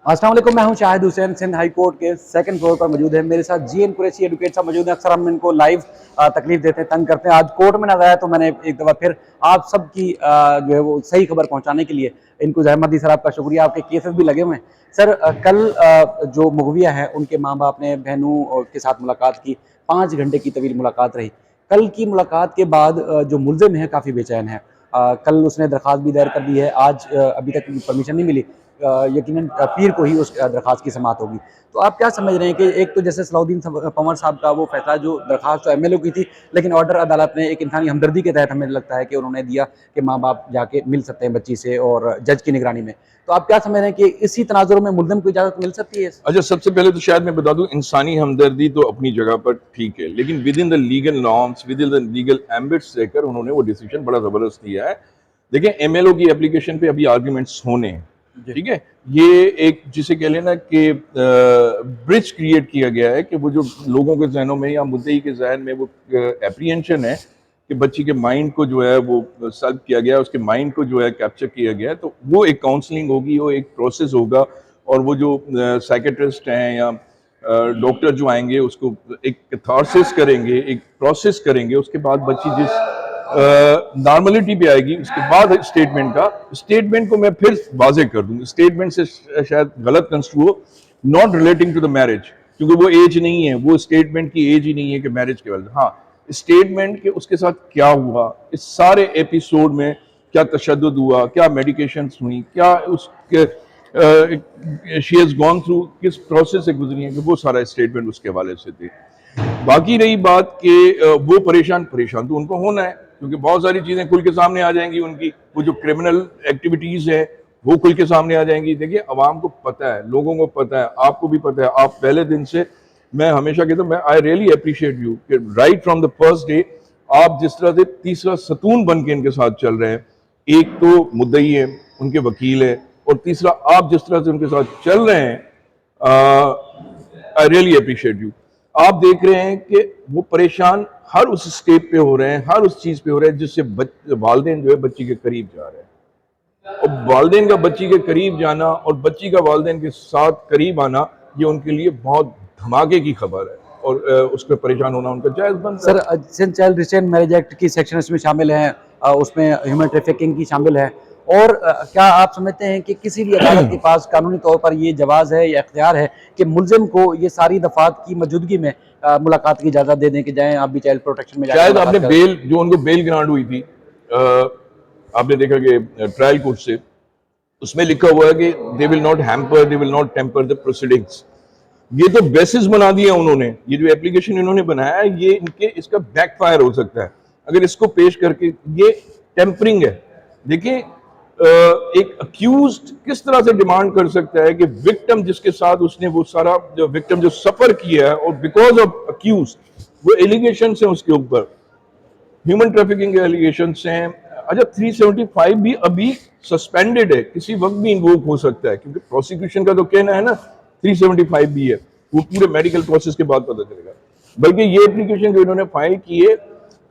अस्सलाम वालेकुम, मैं हूं शाहिद हुसैन। सिंध हाई कोर्ट के सेकंड फ्लोर पर मौजूद है। मेरे साथ जी एन कुरैशी एडवोकेट साहब मौजूद हैं। अक्सर हम इनको लाइव तकलीफ देते हैं, तंग करते हैं। आज कोर्ट में नजर आया तो मैंने एक दफ़ा फिर आप सब की जो है वो सही खबर पहुंचाने के लिए इनको जहमत दी। सर, आपका शुक्रिया। आपके केसेस भी लगे हुए हैं। सर, कल जो मुगविया है उनके माँ बाप ने बहनों के साथ मुलाकात की। 5 घंटे की तवील मुलाकात रही। कल की मुलाकात के बाद जो मुलजिम है काफ़ी बेचैन है। कल उसने दरख्वास्त भी दायर कर दी है। आज अभी तक परमिशन नहीं मिली। यकीनन पीर को ही उस दरख्वास्त की समाअत होगी। तो आप क्या समझ रहे हैं कि एक तो जैसे सलाउद्दीन पंवर साहब का वो फैसला, जो दरख्वास्त तो एमएलए की थी, लेकिन ऑर्डर अदालत ने एक इंसानी हमदर्दी के तहत हमें लगता है कि उन्होंने दिया कि माँ बाप जाके मिल सकते हैं बच्ची से और जज की निगरानी में। तो आप क्या समझ रहे हैं कि इसी तनाजुर में मुलजिम को इजाज़त मिल सकती है? अच्छा, सबसे पहले तो शायद मैं बता दूं, इंसानी हमदर्दी तो अपनी जगह पर ठीक है, लेकिन within the legal norms, within the legal ambits रहकर उन्होंने वो डिसीजन बड़ा जबरदस्त लिया है। देखिए, एमएलओ की एप्लीकेशन पे अभी आर्ग्यूमेंट्स होने हैं। जी। ठीक है, ये एक जिसे कह लेना कि ब्रिज क्रिएट किया गया है कि वो जो लोगों के जहनों में या मुद्दई के जहन में वो एप्रीहेंशन है कि बच्ची के माइंड को जो है वो सल्व किया गया है, उसके माइंड को जो है कैप्चर किया गया है, तो वो एक काउंसलिंग होगी, वो एक प्रोसेस होगा। और वो जो साइकेट्रिस्ट हैं या डॉक्टर जो आएंगे उसको एक कैथारसिस करेंगे, एक प्रोसेस करेंगे, उसके बाद बच्ची जिस नॉर्मलिटी पे आएगी उसके बाद स्टेटमेंट को मैं फिर वाजे कर दूं, स्टेटमेंट से शायद गलत कंस्ट्रू हो, not relating to the marriage, क्योंकि वो एज नहीं है, वो स्टेटमेंट की एज ही नहीं है कि मैरिज के बाद। हाँ, स्टेटमेंट के उसके साथ क्या हुआ, इस सारे एपिसोड में क्या तशद्दुद हुआ, क्या मेडिकेशंस हुई, क्या उसके शी हैज गॉन थ्रू, किस प्रोसेस से गुजरी है, कि वो सारा स्टेटमेंट उसके हवाले से थे। बाकी रही बात कि वो परेशान परेशान तो उनको होना है, क्योंकि बहुत सारी चीजें खुल के सामने आ जाएंगी उनकी, वो जो क्रिमिनल एक्टिविटीज है वो खुल के सामने आ जाएंगी। देखिए, अवाम को पता है, लोगों को पता है, आपको भी पता है। आप पहले दिन से, मैं हमेशा कहता हूँ, मैं आई रियली अप्रिशिएट यू कि right from the first day आप जिस तरह से तीसरा सतून बन के इनके साथ चल रहे हैं। एक तो मुद्दई है, उनके वकील है, और तीसरा आप जिस तरह से उनके साथ चल रहे हैं, आई रियली अप्रिशिएट यू। आप देख रहे हैं कि वो परेशान हर उस स्टेप पे हो रहे हैं, हर उस चीज पे हो रहे हैं जिससे वालदेन जो है बच्ची के करीब जा रहे हैं। और वालदेन का बच्ची के करीब जाना और बच्ची का वालदेन के साथ करीब आना, ये उनके लिए बहुत धमाके की खबर है, और उस पर परेशान होना उनका जायज बनता सर, है। Sindh child restraint marriage act की सेक्शन इसमें शामिल हैं। उसमें ह्यूमन ट्रैफिकिंग की शामिल है। और क्या आप समझते हैं कि किसी भी अदालत के पास कानूनी तौर पर ये जवाज़ है या इख्तियार है कि मुलजिम को ये सारी दफात की मौजूदगी में मुलाकात की इजाज़त दे दें कि जाएँ आप भी चाइल्ड प्रोटेक्शन में जाकर शायद आपने मुलाकात करें? बेल, जो उनको बेल ग्रांट हुई थी, आपने देखा कि ट्रायल कोर्ट से उसमें लिखा हुआ है कि they will not hamper, they will not tamper the proceedings. ये तो बेसिस बना दिया उन्होंने, ये जो एप्लीकेशन इन्होंने बनाया है, ये इनके इसका बैकफायर हो सकता है अगर इसको पेश करके। ये टेम्परिंग है। देखिए, एक अक्यूज्ड किस तरह से डिमांड कर सकता है कि विक्टिम जिसके साथ उसने वो सारा जो विक्टिम जो सफर किया है, और बिकॉज ऑफ अक्यूज वो एलिगेशन है उसके ऊपर, ह्यूमन ट्रैफिकिंग के एलिगेशन हैं। अच्छा, 375 भी अभी सस्पेंडेड है, किसी वक्त भी इन्वोक हो सकता है, क्योंकि प्रोसिक्यूशन का तो कहना है ना 375 भी है, वो पूरे मेडिकल प्रोसेस के बाद पता चलेगा। बल्कि ये एप्लीकेशन जो इन्होंने फाइल की है,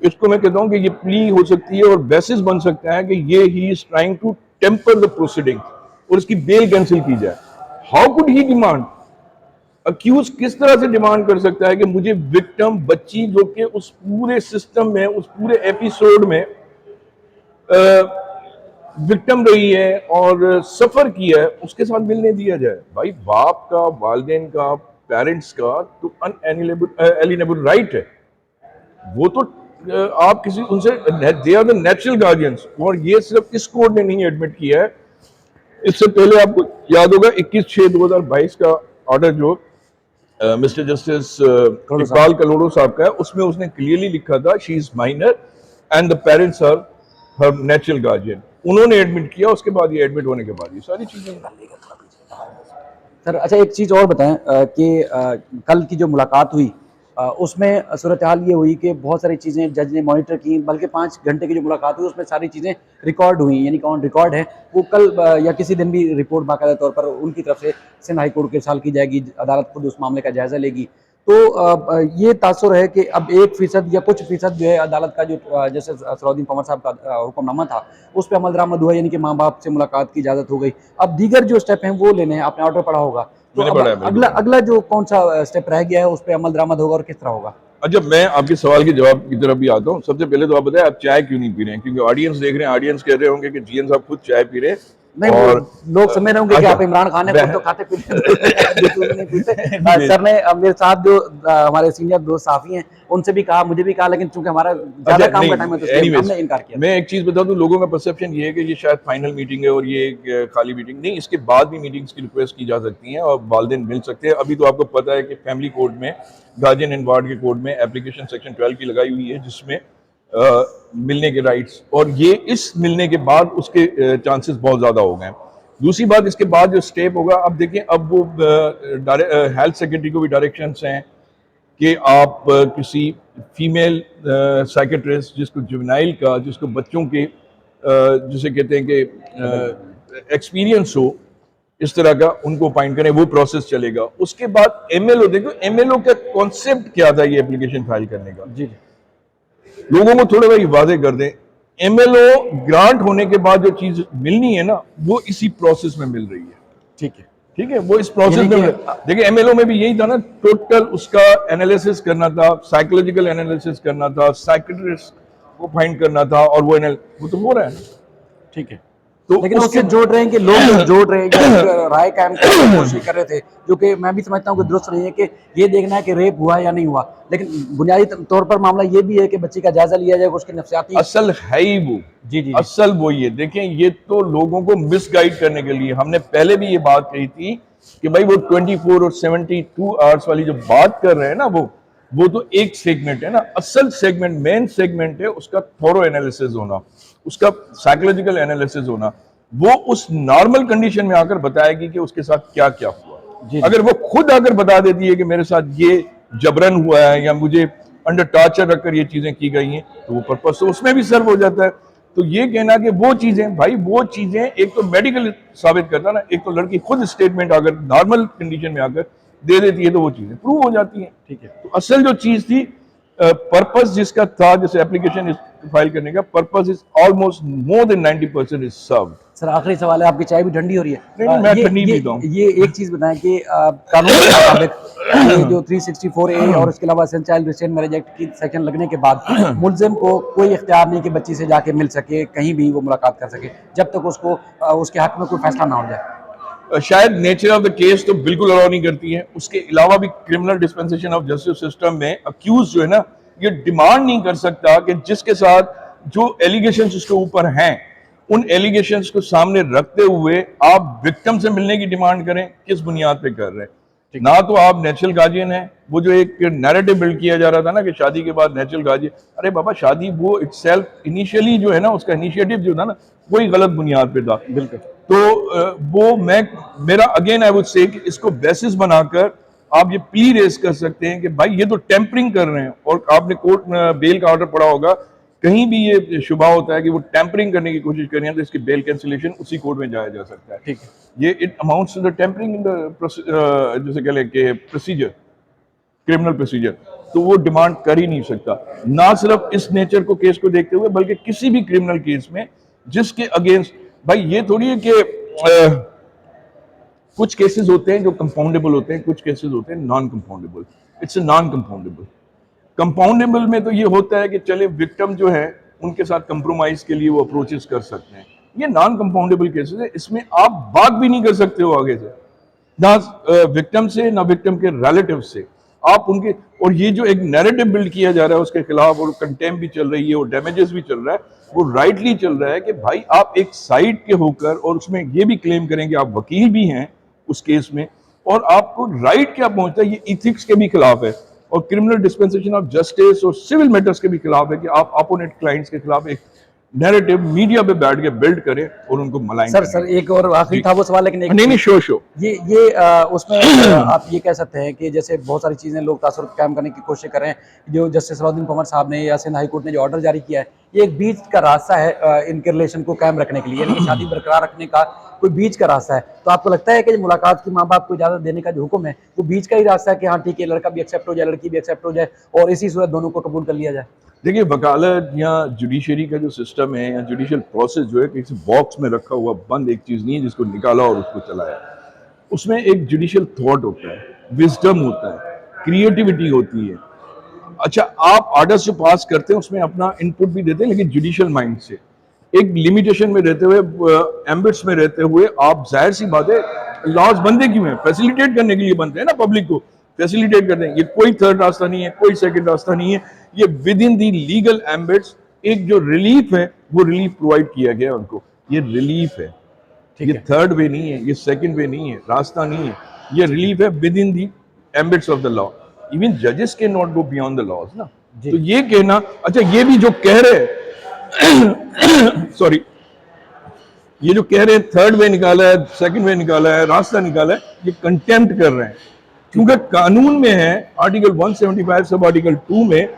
इसको मैं कहता हूँ कि ये प्ली हो सकती है और बेसिस बन सकता है कि ये he is trying to tamper the proceeding, और इसकी बेल कैंसिल की जाए। How could he demand, accuse किस तरह से डिमांड कर सकता है कि मुझे विक्टिम बच्ची जो कि उस पूरे सिस्टम में, उस पूरे एपिसोड में विक्टिम रही है और सफर किया है, उसके साथ मिलने दिया जाए? भाई, बाप का, वालिदैन का, पेरेंट्स का तो अनएलिनेबल राइट है। वो तो आप किसी उनसे, they are the natural guardians, और ये सिर्फ इस कोर्ट ने नहीं एडमिट किया है। इससे पहले आपको याद होगा 21/6/2022 का ऑर्डर जो मिस्टर जस्टिस करोड़ों इकबाल साहब। कलोड़ो साहब का है, उसमें उसने क्लियरली लिखा था she is minor and the parents are her natural guardian. उन्होंने एडमिट किया, उसके बाद ये एडमिट होने के बाद ये सारी चीजें। सर, अच्छा एक चीज़ और बताएं कि कल की जो मुलाकात हुई उसमें सूरत हाल ये हुई कि बहुत सारी चीज़ें जज ने मॉनिटर की। बल्कि 5 घंटे की जो मुलाकात हुई उसमें सारी चीज़ें रिकॉर्ड हुई, यानी कौन रिकॉर्ड है वो कल या किसी दिन भी रिपोर्ट बाकायदा तौर पर उनकी तरफ से सिंध हाई कोर्ट के साल की जाएगी। अदालत खुद उस मामले का जायज़ा लेगी। तो ये तासुर है कि अब 1% या कुछ फीसद जो है अदालत का जो जैसे सलाउद्दीन पंवर साहब का हुक्मनामा था उस पर अमल दरामद हुआ, यानी कि माँ बाप से मुलाकात की इजाज़त हो गई। अब दीगर जो स्टेप हैं वो लेने हैं, आपने ऑर्डर पढ़ा होगा, तो मैंने अब पढ़ा है, मैंने अगला पढ़ा है। अगला जो कौन सा स्टेप रह गया है उस पर अमल दरामद होगा और किस तरह होगा? अच्छा, मैं आपके सवाल के जवाब की तरफ भी आता हूँ। सबसे पहले तो आप बताएं, आप चाय क्यों नहीं पी रहे हैं? क्योंकि ऑडियंस देख रहे हैं, ऑडियंस कह रहे होंगे कि जीएन साहब खुद चाय पी रहे हैं। नहीं, वो और लोग समझ रहे होंगे कि अच्छा, आप इमरान खान है, खुद मैं तो खाते पीते हैं, दूसरों को नहीं पीते। Anyways, सर ने मेरे साथ जो हमारे सीनियर दोस्त साफी हैं उनसे भी कहा, मुझे भी कहा, लेकिन चूंकि हमारा अच्छा ज्यादा काम नहीं, का टाइम है तो इसलिए एनीवेज हमने इनकार किया। मैं एक चीज बता दूं, लोगों का परसेप्शन ये है कि ये शायद फाइनल मीटिंग है और ये एक खाली मीटिंग नहीं, इसके बाद भी मीटिंग्स की रिक्वेस्ट की जा सकती है और वालिदैन मिल सकते हैं। अभी तो आपको पता है कि फैमिली कोर्ट में, गार्जियन एंड वार्ड के कोर्ट में एप्लीकेशन सेक्शन 12 की लगाई हुई है, जिसमें मिलने के राइट्स, और ये इस मिलने के बाद उसके चांसेस बहुत ज़्यादा हो गए हैं। दूसरी बात, इसके बाद जो स्टेप होगा, अब देखिए, अब वो हेल्थ सेक्रेटरी को भी डायरेक्शंस हैं कि आप किसी फीमेल साइकेट्रिस्ट जिसको जुवेनाइल का, जिसको बच्चों के जिसे कहते हैं कि एक्सपीरियंस हो इस तरह का, उनको अपॉइंट करें, वो प्रोसेस चलेगा। उसके बाद एमएलओ, देखो एमएलओ का कॉन्सेप्ट क्या था ये एप्लीकेशन फाइल करने का, जी, लोगों को थोड़ा भाई वादे कर दें। एमएलओ ग्रांट होने के बाद जो चीज मिलनी है ना, वो इसी प्रोसेस में मिल रही है। ठीक है। ठीक है, वो इस प्रोसेस यानी में कि देखिए, एमएलओ में भी यही था ना, टोटल उसका एनालिसिस करना था, साइकोलॉजिकल एनालिसिस करना था, साइकेट्रिस्ट को फाइंड करना था, और वो तो हो रहा है ना। ठीक है, तो लेकिन उसके उससे जोड़ रहे हैं कि लोग जो जोड़ रहे हैं या एक राय कायम करने की कोशिश कर रहे थे, जो कि मैं भी समझता हूँ कि दुरुस्त नहीं है, कि ये देखना है कि रेप हुआ या नहीं हुआ, लेकिन बुनियादी तौर पर मामला ये भी है कि बच्ची का जायजा लिया जाए, उसके नफ्सियाती। असल है ही वो, जी जी जी। असल वो ये देखें, ये तो लोगों को मिसगाइड करने के लिए हमने पहले भी ये बात कही थी कि भाई वो 24 और 72 आवर्स वाली जो बात कर रहे हैं ना, वो तो एक सेगमेंट है ना। असल सेगमेंट, मेन सेगमेंट है उसका थोरो एनालिसिस होना, उसका साइकोलॉजिकल एनालिसिस होना। वो उस नॉर्मल कंडीशन में आकर बताएगी कि उसके साथ क्या क्या हुआ। जी। अगर वो खुद आकर बता देती है कि मेरे साथ ये जबरन हुआ है या मुझे अंडर टॉर्चर रखकर ये चीजें की गई हैं, तो वो पर्पस तो उसमें भी सर्व हो जाता है। तो ये कहना कि वो चीजें, भाई वो चीजें एक तो मेडिकल साबित करता ना, एक तो लड़की खुद स्टेटमेंट अगर नॉर्मल कंडीशन में आकर दे देती है तो वो चीजें प्रूव हो जाती हैं। ठीक है। तो असल जो चीज थी, पर्पस जिसका था, जैसे एप्लीकेशन फाइल करने का purpose is almost more than 90% is served. Sir आखिरी सवाल है, आपकी चाय भी ठंडी हो रही है। नहीं, मैं ठंडी पीता हूँ। ये एक चीज बताएं कि कानून के मुताबिक ये जो 364A और इसके अलावा चाइल्ड रिस्ट्रेंट मैरिज एक्ट की सेक्शन लगने के बाद मुलजिम को कोई इख्तियार नहीं कि बच्ची से जाके मिल सके, कहीं भी वो मुलाकात कर सके, जब तक उसको उसके हक में कोई फैसला ना हो जाए। शायद नेचर ऑफ द केस तो बिल्कुल अलाउ नहीं करती है। उसके अलावा भी criminal dispensation of justice system में अक्यूज जो है ना, ये डिमांड नहीं कर सकता कि जिसके साथ जो एलिगेशंस उसके ऊपर हैं, उन एलिगेशंस को सामने रखते हुए आप विक्टिम से मिलने की डिमांड करें। किस बुनियाद पे कर रहे हैं? ना तो आप नेचुरल गार्जियन हैं। वो जो एक नैरेटिव बिल्ड किया जा रहा था ना कि शादी के बाद नेचुरल गार्जियन, अरे बाबा, शादी वो इटसेल्फ इनिशियली जो है ना, उसका इनिशिएटिव जो था ना, वही गलत बुनियाद पे था। बिल्कुल। तो वो मेरा अगेन आई वुड से कि इसको बेसिस बनाकर आप ये प्ली रेस कर सकते हैं कि भाई ये तो टेम्परिंग कर रहे हैं। और आपने कोर्ट बेल का ऑर्डर पढ़ा होगा, कहीं भी ये शुबा होता है कि वो टेम्परिंग करने की कोशिश कर रहे हैं, तो इसकी बेल कैंसिलेशन उसी कोर्ट में जाया जा सकता है। ठीक है। ये it amounts to the tampering in the जैसे कह लें कि प्रोसीजर, क्रिमिनल प्रोसीजर। तो वो डिमांड कर ही नहीं सकता, ना सिर्फ इस नेचर को केस को देखते हुए, बल्कि किसी भी क्रिमिनल केस में जिसके अगेंस्ट, भाई ये थोड़ी है कि कुछ केसेस होते हैं जो कंपाउंडेबल होते हैं, कुछ केसेस होते हैं non compoundable. It's a non compoundable. Compoundable में तो ये होता है कि चले विक्टिम जो है उनके साथ कंप्रोमाइज के लिए वो अप्रोचेस कर सकते हैं। ये नॉन कंपाउंडेबल केसेस है, इसमें आप बात भी नहीं कर सकते हो आगे से, ना विक्टिम से ना विक्टिम के रिलेटिव से। आप उनके, और ये जो एक नैरेटिव बिल्ड किया जा रहा है उसके खिलाफ, और कंटेम्प्ट भी चल रही है और डैमेजेस भी चल रहा है, वो राइटली चल रहा है कि भाई आप एक साइड के होकर, और उसमें ये भी क्लेम करें कि आप वकील भी हैं उस केस में, और आपको राइट क्या पहुंचता है, ये इथिक्स के भी खिलाफ है, और क्रिमिनल डिस्पेंसेशन ऑफ जस्टिस और सिविल मैटर्स के भी खिलाफ है कि आप अपोनेंट क्लाइंट्स के खिलाफ एक नैरेटिव मीडिया पे बैठ के बिल्ड करें और उनको मलाइन करें। सर एक और आखिरी था वो सवाल, लेकिन एक नहीं, शो ये उसमें आप ये कह सकते हैं कि जैसे बहुत सारी चीज़ें लोग तासुर कायम करने की कोशिश कर रहे हैं, जो जस्टिस सलाउद्दीन पंवर साहब ने या सिंध हाई कोर्ट ने जो ऑर्डर जारी किया है, ये एक बीच का रास्ता है इनके रिलेशन को कायम रखने के लिए, यानी कि शादी बरकरार रखने का कोई बीच का रास्ता है। तो आपको लगता है कि मुलाकात की माँ बाप को इजाजत देने का जो हुक्म है वो बीच का ही रास्ता है कि हाँ ठीक है, लड़का भी एक्सेप्ट हो जाए, लड़की भी एक्सेप्ट हो जाए और इसी सूरत दोनों को कबूल कर लिया जाए? देखिए, वकालत या जुडिशरी का जो सिस्टम है या जुडिशियल प्रोसेस जो है किसी बॉक्स में रखा हुआ बंद एक चीज़ नहीं है जिसको निकाला और उसको चलाया। उसमें एक जुडिशियल थॉट होता है, विजडम होता है, क्रिएटिविटी होती है। अच्छा, आप ऑर्डर्स जो पास करते हैं उसमें अपना इनपुट भी देते हैं, लेकिन जुडिशियल माइंड से, एक लिमिटेशन में रहते हुए, एम्बिट्स में रहते हुए। आप जाहिर सी बात है, लॉज बनते क्यों हैं? फैसिलिटेट करने के लिए बनते हैं ना, पब्लिक को फैसिलिटेट करते हैं। ये कोई थर्ड रास्ता नहीं है, कोई सेकंड रास्ता नहीं है, ये विद इन दी लीगल एम्बिट्स एक जो रिलीफ है वो रिलीफ प्रोवाइड किया गया उनको। ये रिलीफ है, ये थर्ड वे नहीं है, ये सेकंड वे नहीं है, रास्ता नहीं है, ये रिलीफ है within the ambits of the law. Even जजेस can not go beyond the laws ना। तो ये कहना, अच्छा ये भी जो कह रहे सॉरी, ये जो कह रहे हैं थर्ड वे निकाला है, सेकंड वे निकाला है, रास्ता निकाला है, ये कंटेम्प्ट कर रहे हैं। क्योंकि कानून में है आर्टिकल 175 सब आर्टिकल 2 में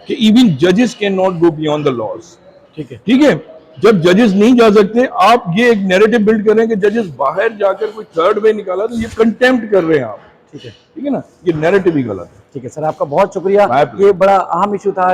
कि इवन जजेस can not go beyond the laws. ठीक है, ठीक है, जब जजेस नहीं जा सकते, आप ये एक नैरेटिव बिल्ड कर रहे हैं कि जजेस बाहर जाकर कोई थर्ड वे निकाला, तो ये कंटेम्प्ट कर रहे हैं आप। ठीक है, ठीक है ना, ये नैरेटिव ही गलत है। ठीक है सर, आपका बहुत शुक्रिया। ये बड़ा अहम इशू था।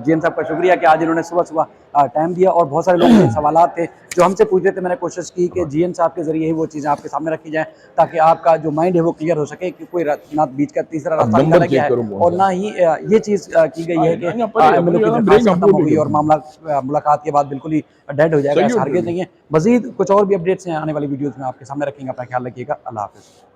जैन साहब का शुक्रिया कि आज इन्होंने सुबह सुबह टाइम दिया और बहुत सारे लोगों के सवाल थे जो हमसे पूछ रहे थे। मैंने कोशिश की कि जीएन साहब के जरिए ही वो चीज़ें आपके सामने रखी जाएं ताकि आपका जो माइंड है वो क्लियर हो सके कि कोई ना बीच का तीसरा रास्ता निकाला गया है और ना ही ये चीज़ की गई है कि एमएलए की दरख्वास्त खत्म हो गई और मामला मुलाकात के बाद बिल्कुल ही डेड हो जाएगा। ऐसा हरगिज़ नहीं है। मजीद कुछ और भी अपडेट्स हैं आने वाली वीडियोज़ में आपके सामने रखेंगे। अपना ख्याल रखिएगा। अल्लाह हाफिज़।